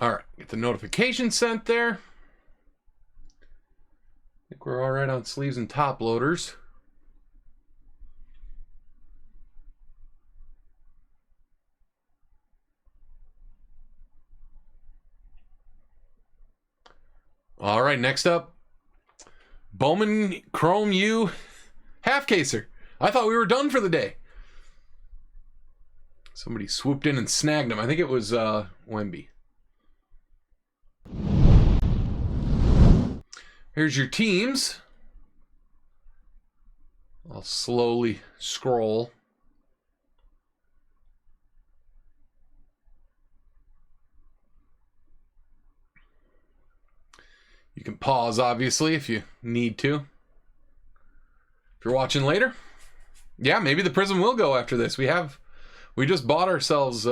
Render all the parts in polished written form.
All right, get the notification sent there. I think we're all right on sleeves and top loaders. All right, next up, Bowman Chrome U half caser. I thought we were done for the day. Somebody swooped in and snagged him. I think it was Wemby. Here's your teams. I'll slowly scroll. You can pause, obviously, if you need to. If you're watching later, yeah, maybe the Prism will go after this. We just bought ourselves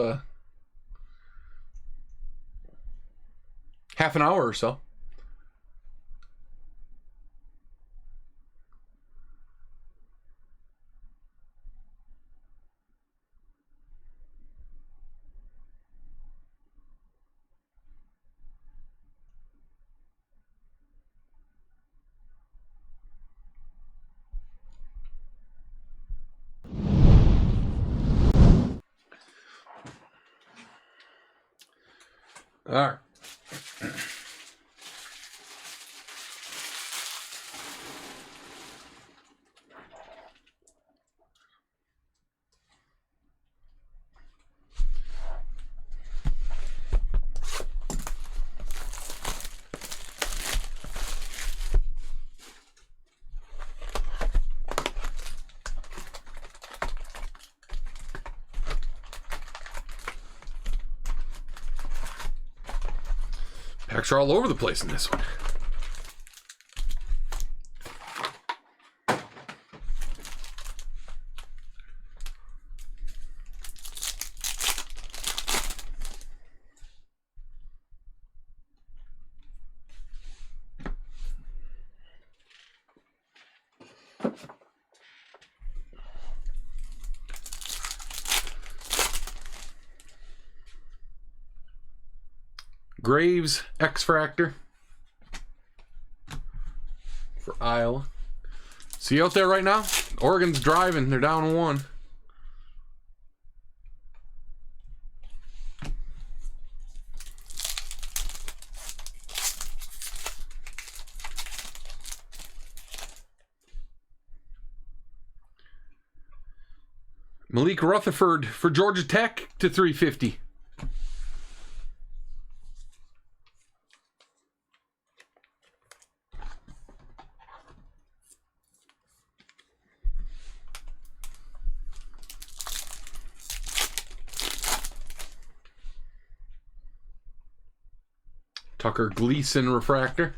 half an hour or so. All right. Packs are all over the place in this one. Graves X-Fractor for Iowa. See out there right now? Oregon's driving. They're down 1. Malik Rutherford for Georgia Tech to 350. Tucker Gleason refractor.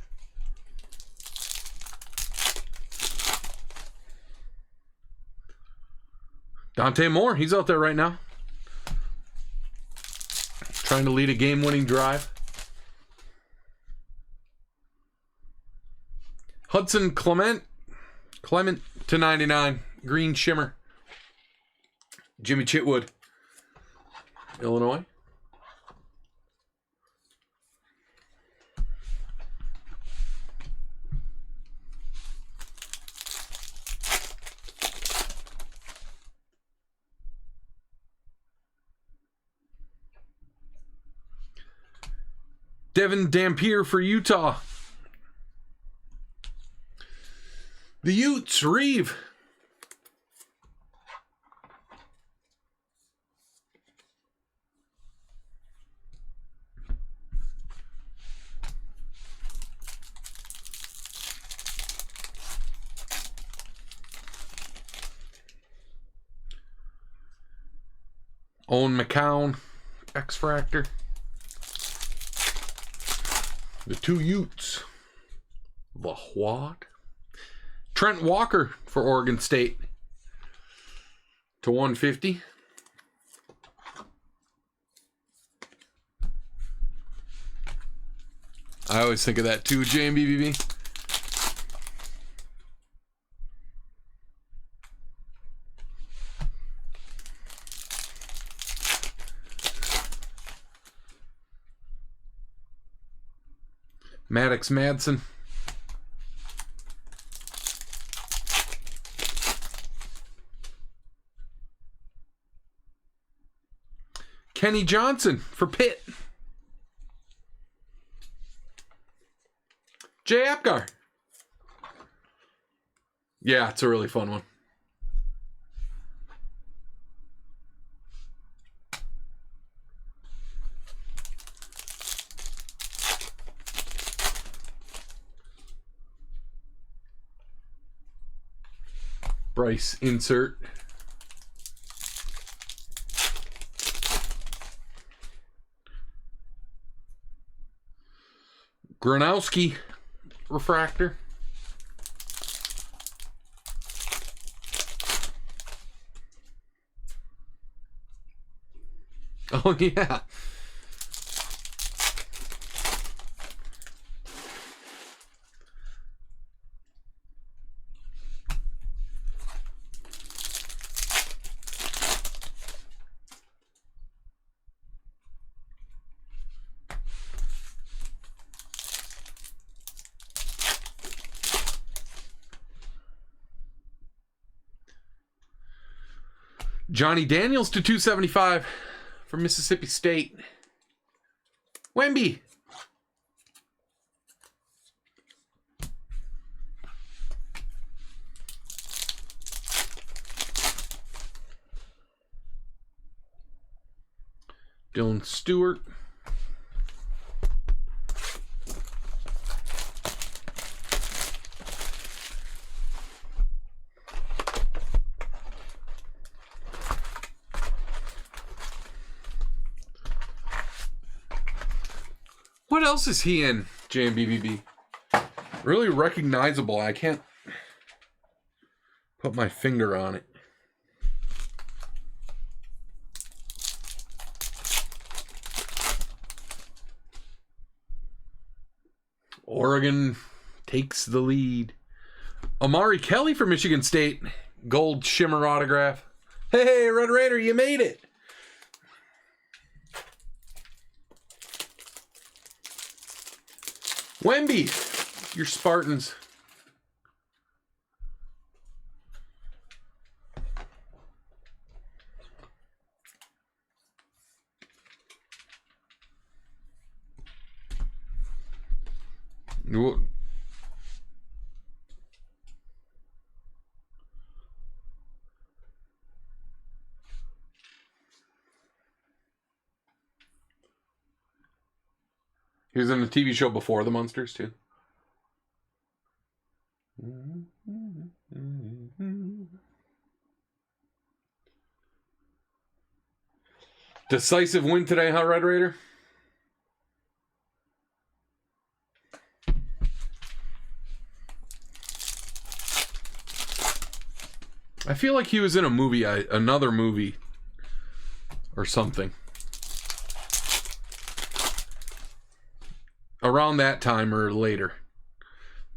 Dante Moore, he's out there right now. Trying to lead a game-winning drive. Hudson Clement to 99. Green shimmer. Jimmy Chitwood, Illinois. Devin Dampier for Utah. The Utes, Reeve. Owen McCown, X-Fractor. The 2 Utes. The what? Trent Walker for Oregon State to 150. I always think of that too, JMBBB. Maddox Madsen. Kenny Johnson for Pitt. Jay Apgar. Yeah, it's a really fun one. Bryce insert. Gronowski refractor. Oh, yeah. Johnny Daniels to 275 from Mississippi State. Wemby. Dylan Stewart. What else is he in, JMBBB? Really recognizable. I can't put my finger on it. Oregon takes the lead. Amari Kelly for Michigan State. Gold shimmer autograph. Hey, Red Raider, you made it. Wemby, your Spartans. He was in a TV show before the Munsters, too. Decisive win today, huh, Red Raider? I feel like he was in a movie, another movie or something. Around that time or later.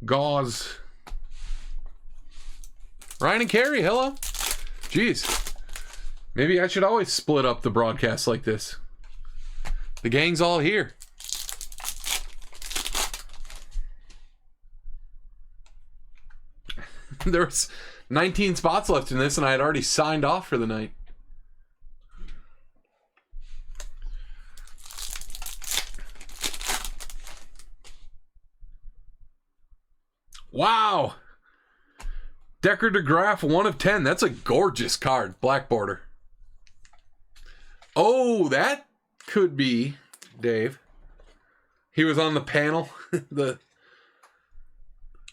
Gauze. Ryan and Carey, hello. Jeez. Maybe I should always split up the broadcast like this. The gang's all here. There's 19 spots left in this, and I had already signed off for the night. Wow. Decker DeGraff, 1 of 10. That's a gorgeous card. Black border. Oh, that could be Dave. He was on the panel. Oh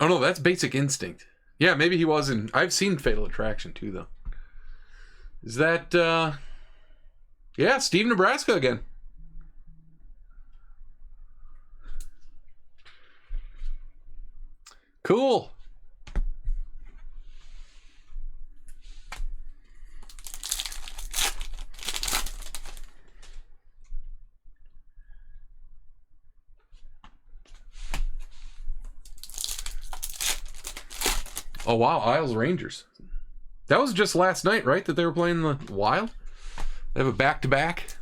no, that's Basic Instinct. Yeah, maybe he was in... I've seen Fatal Attraction too, though. Is that... Yeah, Steve Nebraska again. Cool. Oh, wow. Isles Rangers. That was just last night, right? That they were playing the Wild? They have a back-to-back.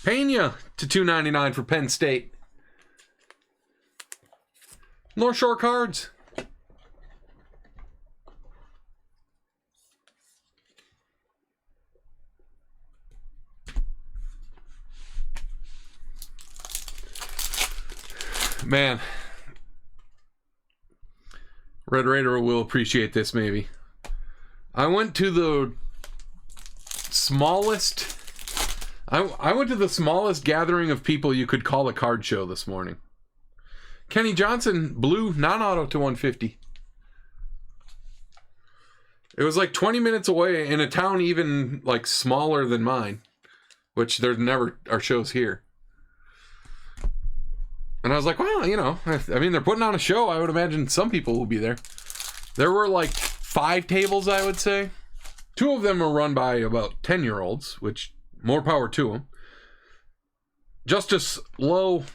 Pena to $2.99 for Penn State. North Shore Cards. Man, Red Raider will appreciate this maybe. I went to the smallest... I went to the smallest gathering of people you could call a card show this morning. Kenny Johnson, blue, non-auto to 150. It was like 20 minutes away in a town even like smaller than mine, which there's never are shows here. And I was like, well, you know, I mean, they're putting on a show. I would imagine some people will be there. There were like 5 tables, I would say. 2 of them were run by about 10-year-olds, which... more power to him. Justice Low.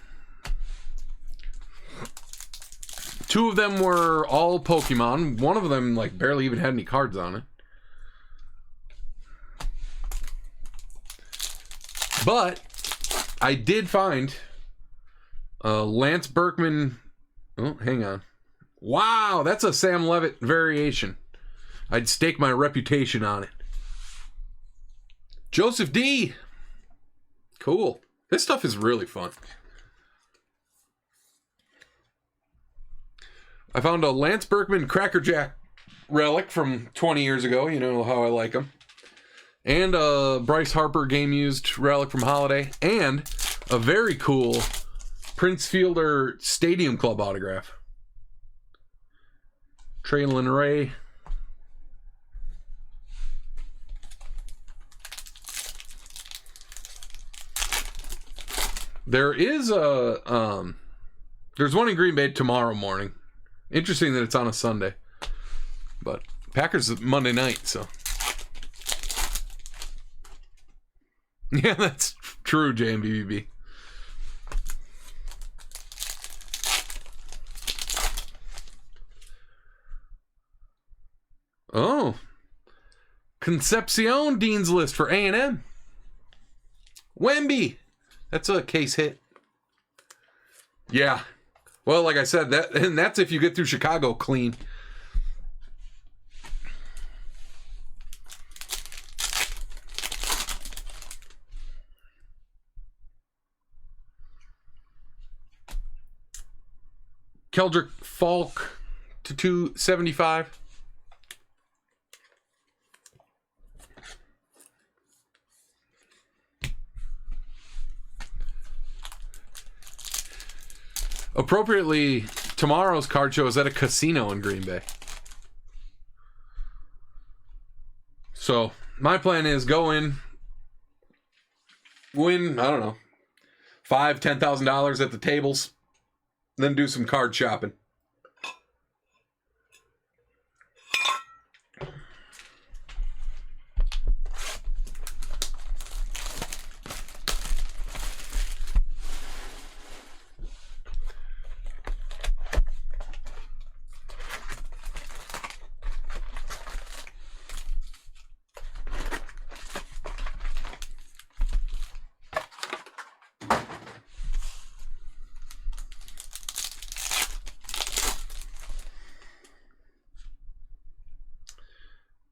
2 of them were all Pokemon. One of them, like, barely even had any cards on it. But I did find Lance Berkman. Oh, hang on. Wow, that's a Sam Levitt variation. I'd stake my reputation on it. Joseph D. Cool. This stuff is really fun. I found a Lance Berkman Cracker Jack relic from 20 years ago. You know how I like them. And a Bryce Harper game used relic from Holiday. And a very cool Prince Fielder Stadium Club autograph. Traylon Ray. There is a, there's one in Green Bay tomorrow morning. Interesting that it's on a Sunday. But Packers is Monday night, so. Yeah, that's true, JMBBB. Oh. Concepcion Dean's List for A&M. Wemby. That's a case hit. Yeah. Well, like I said, that's if you get through Chicago clean. Keldrick Falk to 275. Appropriately, tomorrow's card show is at a casino in Green Bay. So, my plan is go in, win, I don't know, $5,000, $10,000 at the tables, then do some card shopping.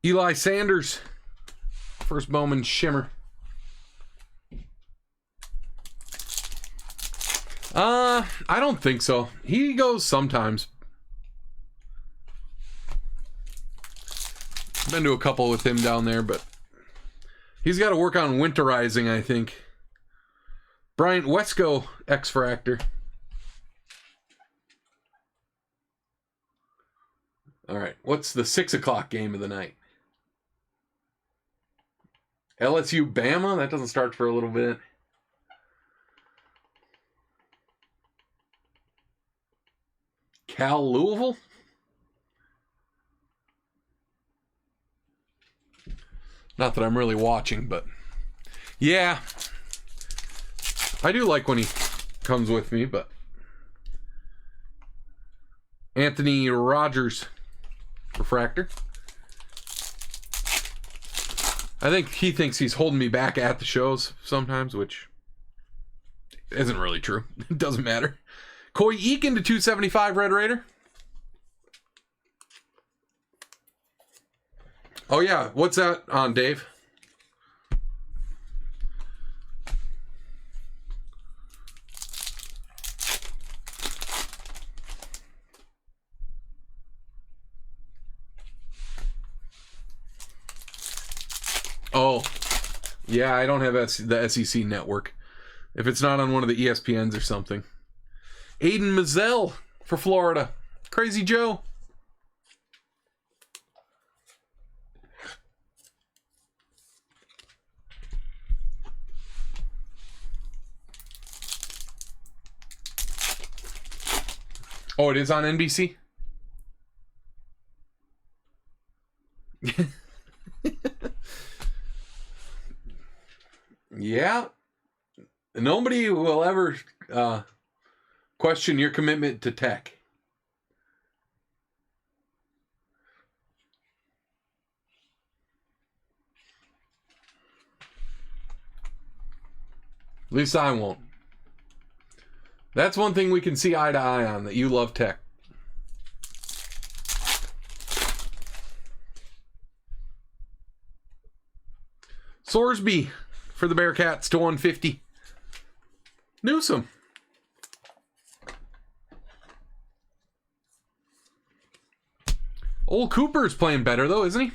Eli Sanders, first Bowman Shimmer. I don't think so. He goes sometimes. Been to a couple with him down there, but he's got to work on winterizing, I think. Bryant Wesco, X-Fractor. All right, what's the 6 o'clock game of the night? LSU Bama? That doesn't start for a little bit. Cal Louisville? Not that I'm really watching, but yeah. I do like when he comes with me, but Anthony Rogers refractor. I think he thinks he's holding me back at the shows sometimes, which isn't really true. It doesn't matter. Koi Eakin to 275, Red Raider. Oh, yeah. What's that on, Dave? Oh, yeah, I don't have the SEC network. If it's not on one of the ESPNs or something. Aiden Mazzell for Florida. Crazy Joe. Oh, it is on NBC? Yeah. Nobody will ever question your commitment to tech. At least I won't. That's one thing we can see eye to eye on, that you love tech. Sorsby for the Bearcats to 150. Newsom. Old Cooper's playing better, though, isn't he?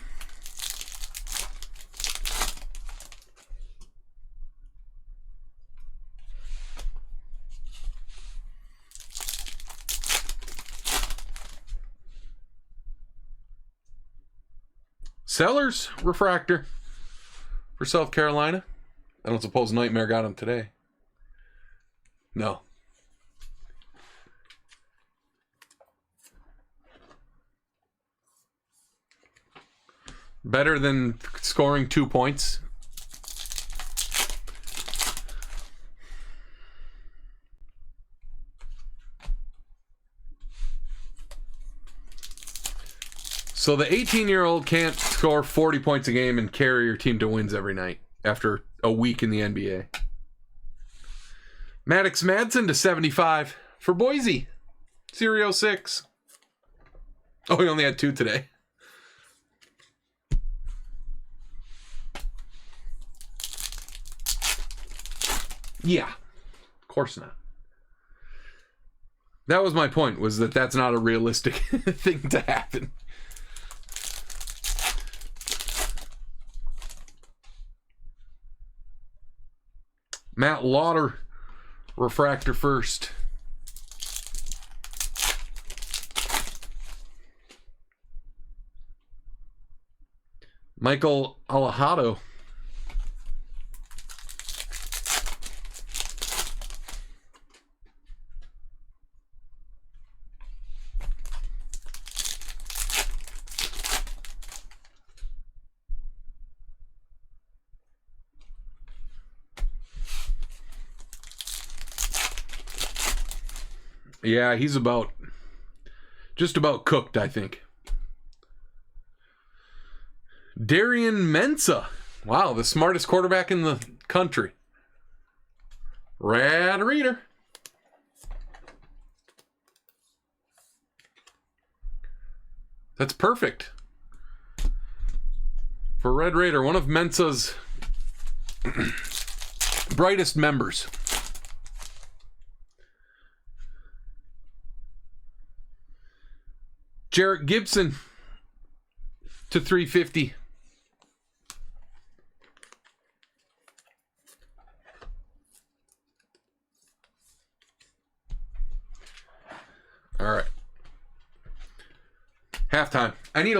Sellers refractor for South Carolina. I don't suppose Nightmare got him today. No. Better than scoring 2 points. So the 18-year-old can't score 40 points a game and carry your team to wins every night after a week in the NBA. Maddox Madsen to 75 for Boise. Serie 06. Oh, he only had 2 today. Yeah, of course not. That was my point, was that that's not a realistic thing to happen. Matt Lauder, refractor first. Michael Alejado. Yeah, he's just about cooked, I think. Darian Mensa. Wow, the smartest quarterback in the country. Rad Reader. That's perfect. For Red Raider, one of Mensa's brightest members. Jarrett Gibson to 350. All right. Halftime. I need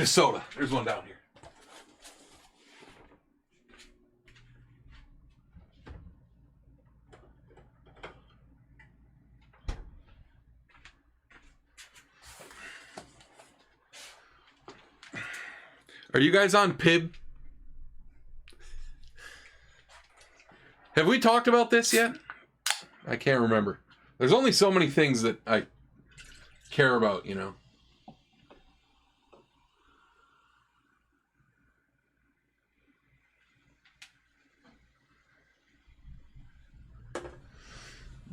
a soda. There's one down here. Are you guys on PIB? Have we talked about this yet? I can't remember. There's only so many things that I care about, you know.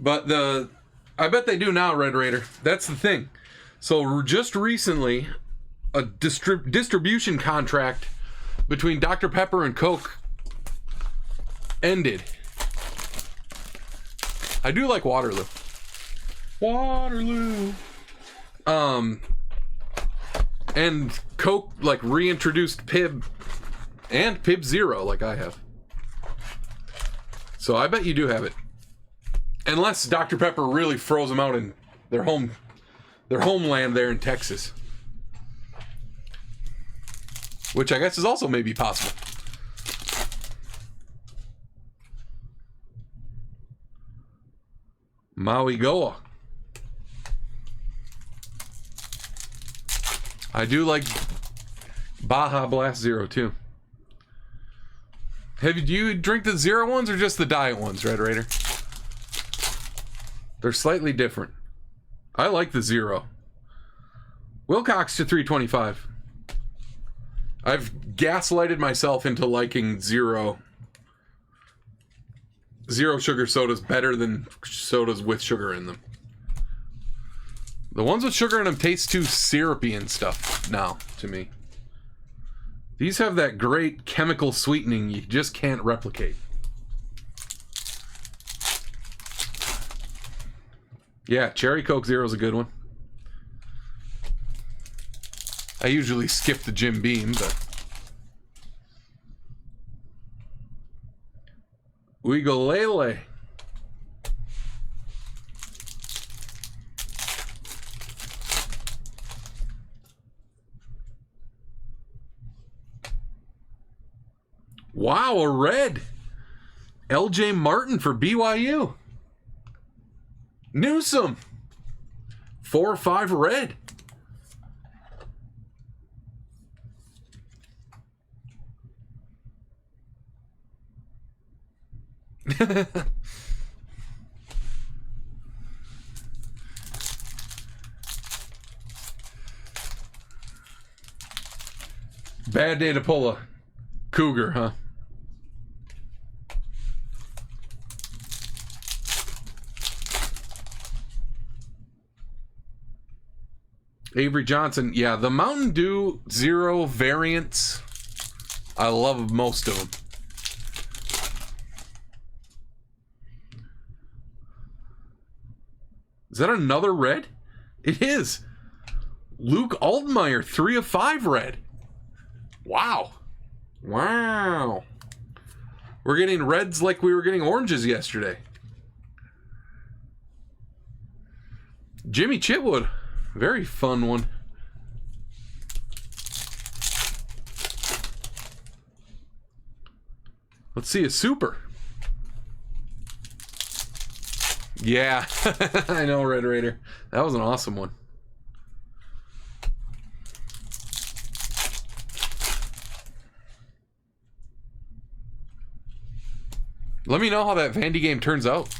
But I bet they do now, Red Raider. That's the thing. So just recently, a distribution contract between Dr. Pepper and Coke ended. I do like Waterloo. Waterloo. And Coke like reintroduced Pib and Pib Zero like I have. So I bet you do have it. Unless Dr. Pepper really froze them out in their homeland there in Texas. Which I guess is also maybe possible. Maui Goa. I do like Baja Blast Zero too. Do you drink the zero ones or just the diet ones, Red Raider? They're slightly different. I like the zero. Wilcox to 325. I've gaslighted myself into liking zero sugar sodas better than sodas with sugar in them. The ones with sugar in them taste too syrupy and stuff now to me. These have that great chemical sweetening you just can't replicate. Yeah, Cherry Coke Zero is a good one. I usually skip the Jim Beam, but... Uigalele. Wow, a red. LJ Martin for BYU. Newsom. 4 or 5 red. Bad day to pull a cougar, huh? Avery Johnson. Yeah, the Mountain Dew Zero variants. I love most of them. Is that another red? It is. Luke Altmaier, 3 of 5 red. Wow. Wow. We're getting reds like we were getting oranges yesterday. Jimmy Chitwood. Very fun one. Let's see a super. Yeah, I know, Red Raider. That was an awesome one. Let me know how that Vandy game turns out.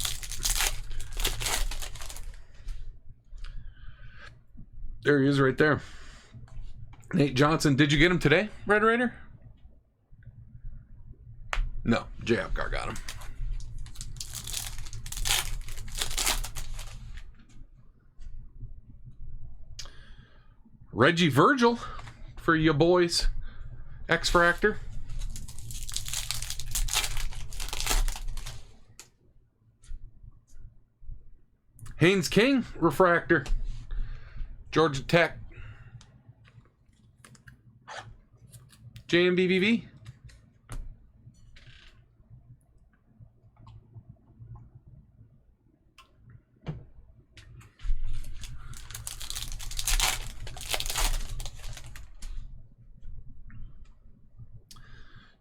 There he is right there. Nate Johnson. Did you get him today, Red Raider? No, Jay Upgar got him. Reggie Virgil for you boys. X-Fractor. Haynes King refractor. Georgia Tech. JMBBV.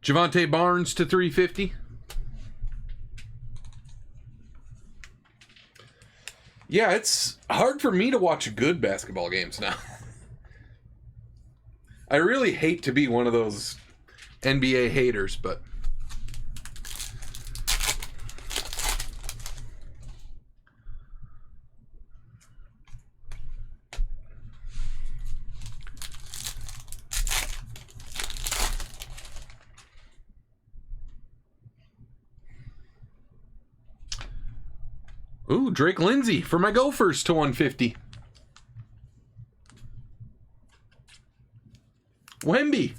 Javante Barnes to 350. Yeah, it's hard for me to watch good basketball games now. I really hate to be one of those NBA haters, but Ooh, Drake Lindsay for my Gophers to 150. Wemby.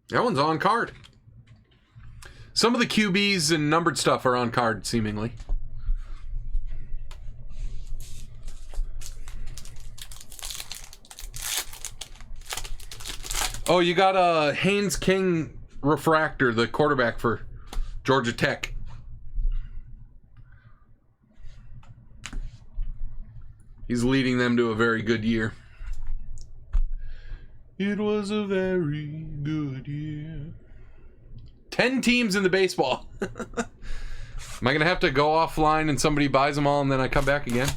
That one's on card. Some of the QBs and numbered stuff are on card, seemingly. Oh, you got a Haynes King refractor, the quarterback for Georgia Tech. He's leading them to a very good year. It was a very good year. 10 teams in the baseball. Am I going to have to go offline and somebody buys them all and then I come back again?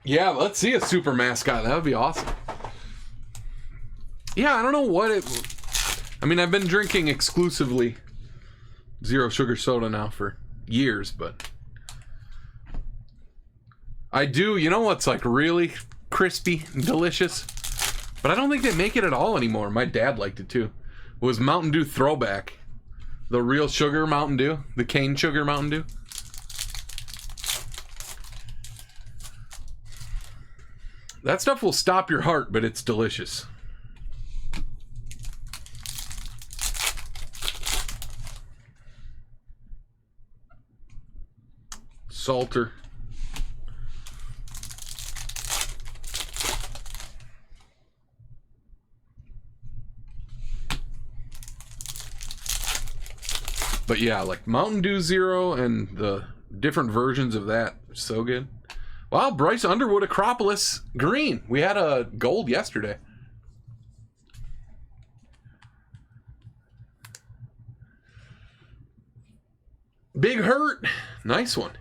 Yeah, let's see a super mascot. That would be awesome. Yeah, I don't know what it... I mean, I've been drinking exclusively zero sugar soda now for years, but... I do, you know what's like really crispy and delicious? But I don't think they make it at all anymore. My dad liked it too. It was Mountain Dew Throwback. The real sugar Mountain Dew. The cane sugar Mountain Dew. That stuff will stop your heart, but it's delicious. Salter. But yeah, like Mountain Dew Zero and the different versions of that are so good. Wow, Bryce Underwood, Acropolis, green. We had a gold yesterday. Big Hurt. Nice one.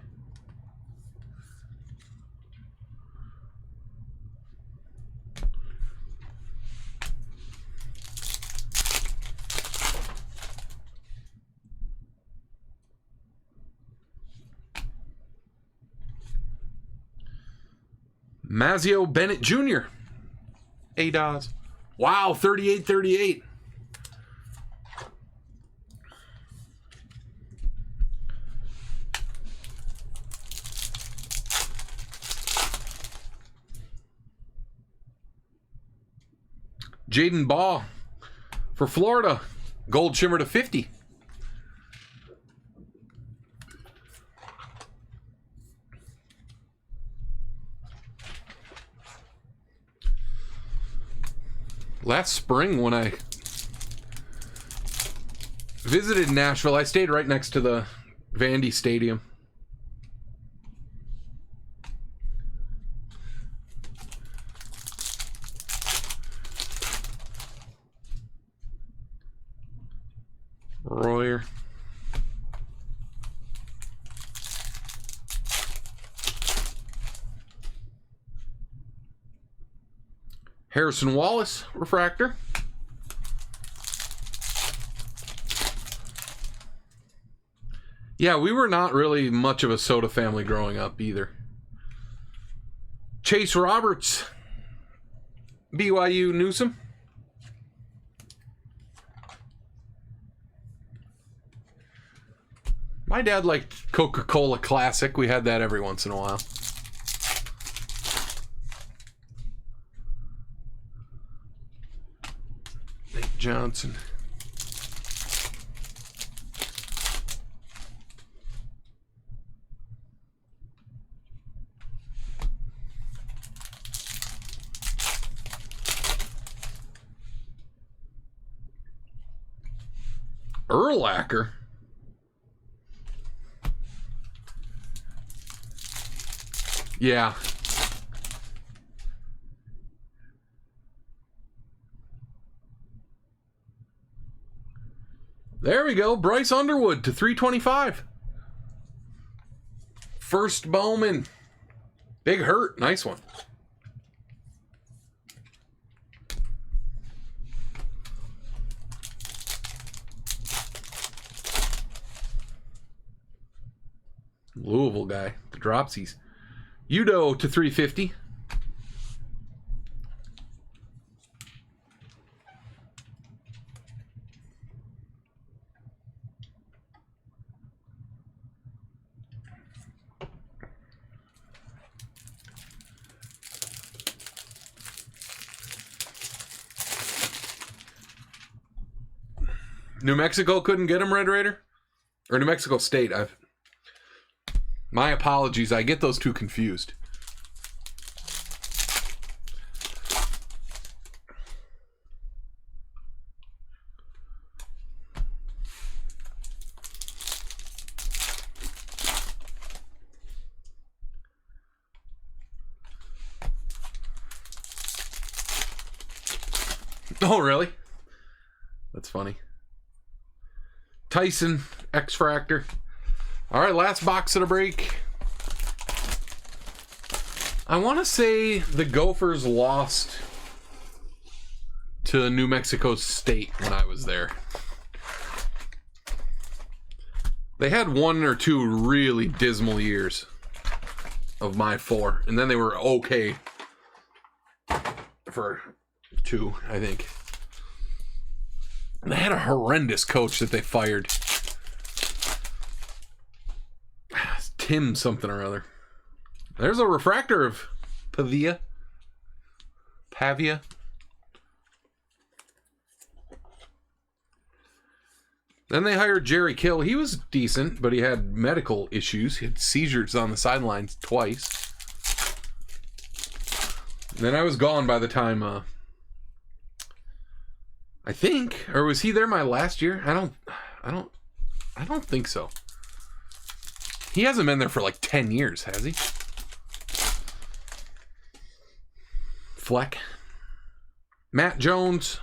Mazio Bennett Jr. ADOS. Wow, 38-38. Jaden Baugh for Florida. Gold shimmer to 50. Last spring when I visited Nashville, I stayed right next to the Vandy Stadium. Royer. Harrison Wallace, refractor. Yeah, we were not really much of a soda family growing up either. Chase Roberts, BYU Newsom. My dad liked Coca-Cola Classic. We had that every once in a while. Nate Johnson. Urlacher. Yeah. There we go. Bryce Underwood to 325. First Bowman. Big Hurt. Nice one. Louisville guy. The dropsies. Udo to 350. New Mexico couldn't get him, Red Raider? Or New Mexico State. My apologies. I get those two confused. Oh, really? That's funny. Tyson, X-Fractor. All right, last box of the break. I want to say the Gophers lost to New Mexico State when I was there. They had 1 or 2 really dismal years of my 4, and then they were okay for 2, I think. They had a horrendous coach that they fired. Tim something or other. There's a refractor of Pavia. Then they hired Jerry Kill. He was decent, but he had medical issues. He had seizures on the sidelines twice. And then I was gone by the time, I think, or was he there my last year? I don't think so. He hasn't been there for like 10 years, has he? Fleck. Matt Jones.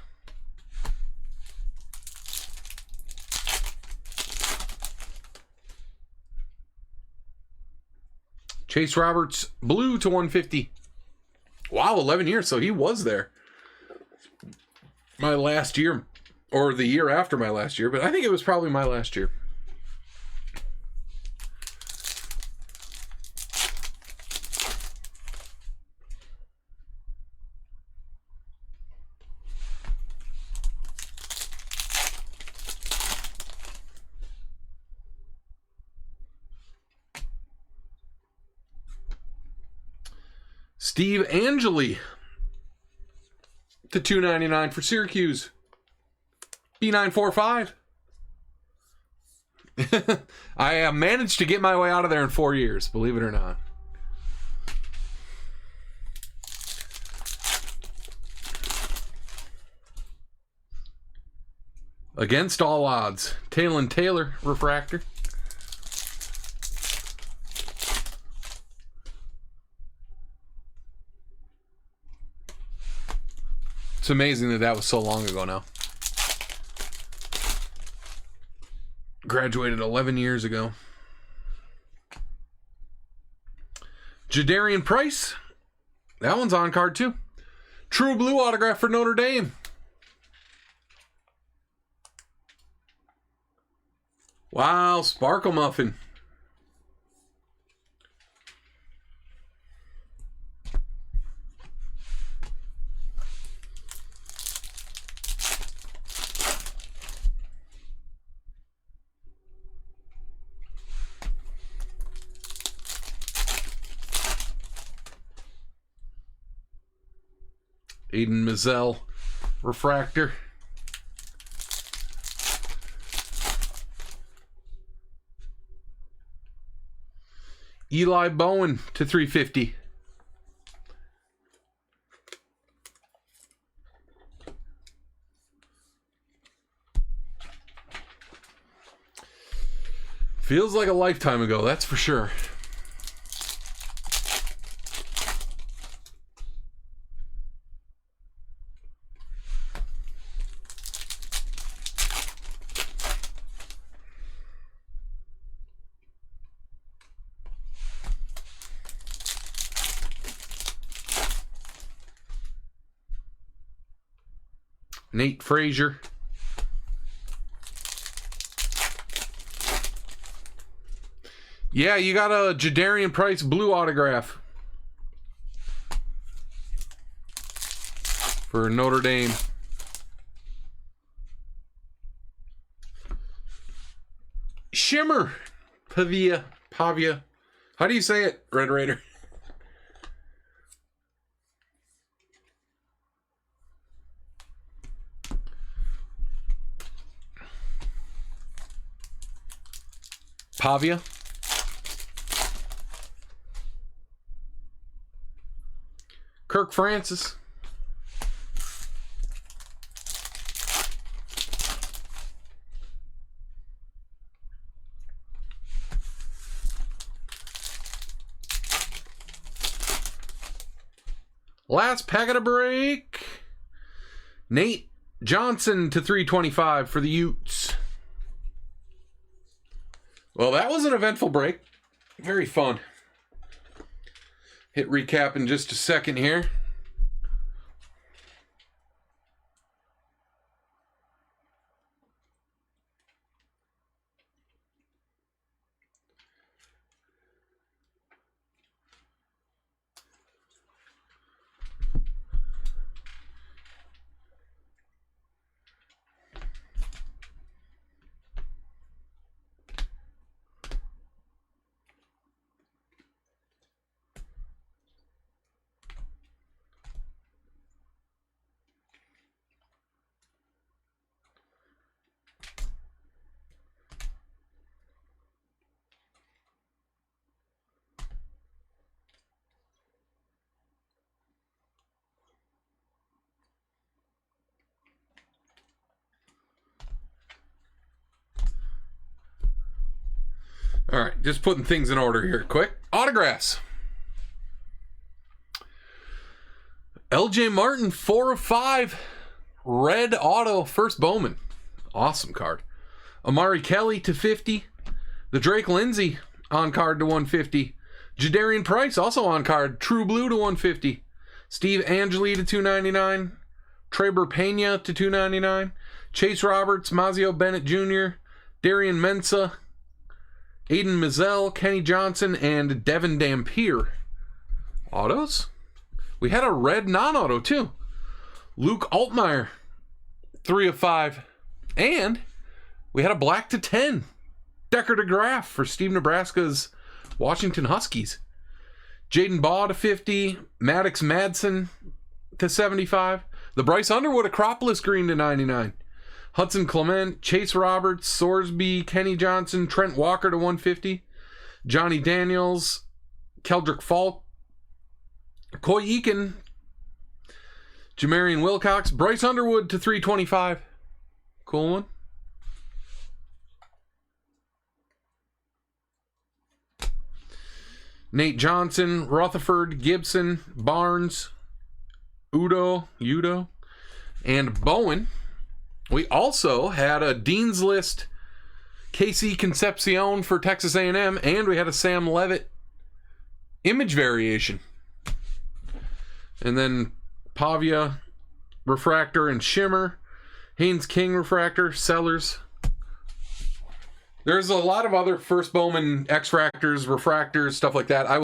Chase Roberts, blue to 150. Wow, 11 years, so he was there. My last year, or the year after my last year, but I think it was probably my last year. Steve Angeli to $2.99 for Syracuse. B945. I managed to get my way out of there in 4 years, believe it or not. Against all odds, Talon Taylor refractor. It's amazing that that was so long ago now. Graduated 11 years ago. Jadarian Price. That one's on card too. True blue autograph for Notre Dame. Wow, Sparkle Muffin. Aiden Mazzell refractor. Eli Bowman to 350. Feels like a lifetime ago, that's for sure. Nate Frazier. Yeah, you got a Jadarian Price blue autograph for Notre Dame. Shimmer. Pavia. How do you say it, Red Raider? Pavia. Kirk Francis. Last packet of break. Nate Johnson to 325 for the Utes. Well, that was an eventful break. Very fun. Hit recap in just a second here. All right, just putting things in order here quick. Autographs. LJ Martin, 4 of 5. Red auto, first Bowman. Awesome card. Amari Kelly to 50. The Drake Lindsay on card to 150. Jadarian Price also on card. True Blue to 150. Steve Angeli to 299. Traber Pena to 299. Chase Roberts, Mazio Bennett Jr., Darian Mensah, Aiden Mizell, Kenny Johnson, and Devin Dampier. Autos? We had a red non-auto, too. Luke Altmaier, 3 of 5. And we had a black to 10. Decker DeGraff for Steve Nebraska's Washington Huskies. Jaden Baugh to 50. Maddox Madsen to 75. The Bryce Underwood Acropolis green to 99. Hudson Clement, Chase Roberts, Sorsby, Kenny Johnson, Trent Walker to 150. Johnny Daniels, Keldrick Falk, Coy Eakin, Jamarian Wilcox, Bryce Underwood to 325. Cool one. Nate Johnson, Rutherford, Gibson, Barnes, Udo, and Bowen. We also had a Dean's List KC Concepcion for Texas A&M, and we had a Sam Levitt image variation. And then Pavia refractor and shimmer, Haynes King refractor, Sellers. There's a lot of other first Bowman X-fractors, refractors, stuff like that.